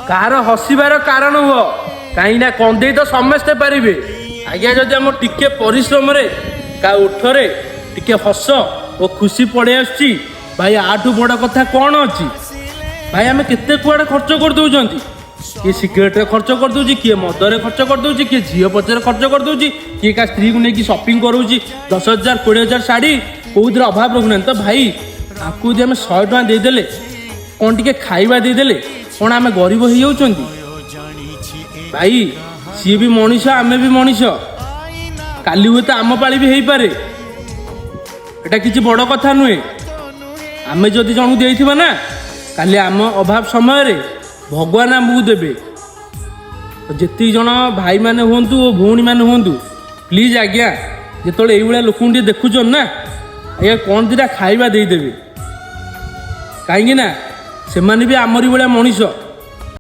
କାହାର ହସିବାର କାରଣ ହୁଅ, କାହିଁକି ନା କନ୍ଦେଇ ତ ସମସ୍ତେ ପାରିବେ। ଆଜ୍ଞା ଯଦି ଆମ ଟିକେ ପରିଶ୍ରମରେ କା ଓଠରେ ଟିକେ ହସ ଓ ଖୁସି ପଳେଇ ଆସୁଛି ଭାଇ, ଆଠୁ ବଡ଼ କଥା କ'ଣ ଅଛି? ଭାଇ ଆମେ କେତେ କୁଆଡ଼େ ଖର୍ଚ୍ଚ କରିଦେଉଛନ୍ତି। କିଏ ସିଗାରେଟରେ ଖର୍ଚ୍ଚ କରିଦେଉଛି, କିଏ ମଦରେ ଖର୍ଚ୍ଚ କରିଦେଉଛି, କିଏ ଝିଅ ପଛରେ ଖର୍ଚ୍ଚ କରିଦେଉଛି, କିଏ କାହା ସ୍ତ୍ରୀକୁ ନେଇକି ସପିଂ କରୁଛି 10,000 20,000 ଶାଢ଼ୀ, କେଉଁଥିରେ ଅଭାବ ରଖୁନାହାନ୍ତି। ତ ଭାଇ ତାକୁ ଯଦି ଆମେ 100 ଟଙ୍କା ଦେଇଦେଲେ, କ'ଣ ଟିକେ ଖାଇବା ଦେଇଦେଲେ, କ'ଣ ଆମେ ଗରିବ ହେଇଯାଉଛନ୍ତି? ଭାଇ ସିଏ ବି ମଣିଷ, ଆମେ ବି ମଣିଷ। କାଲି ହୁଏତ ଆମ ପାଳି ବି ହେଇପାରେ, ଏଟା କିଛି ବଡ଼ କଥା ନୁହେଁ। ଆମେ ଯଦି ଜଣକୁ ଦେଇଥିବା ନା, କାଲି ଆମ ଅଭାବ ସମୟରେ ଭଗବାନ ଆମକୁ ଦେବେ। ଯେତିକି ଜଣ ଭାଇମାନେ ହୁଅନ୍ତୁ ଓ ଭଉଣୀମାନେ ହୁଅନ୍ତୁ, ପ୍ଲିଜ୍ ଆଜ୍ଞା ଯେତେବେଳେ ଏଇଭଳିଆ ଲୋକଙ୍କୁ ଟିକେ ଦେଖୁଛନ୍ତି ନା, ଆଜ୍ଞା କ'ଣ ଦୁଇଟା ଖାଇବା ଦେଇଦେବେ। କାହିଁକି ନା ସେମାନେ ବି ଆମରି ଭଳିଆ ମଣିଷ।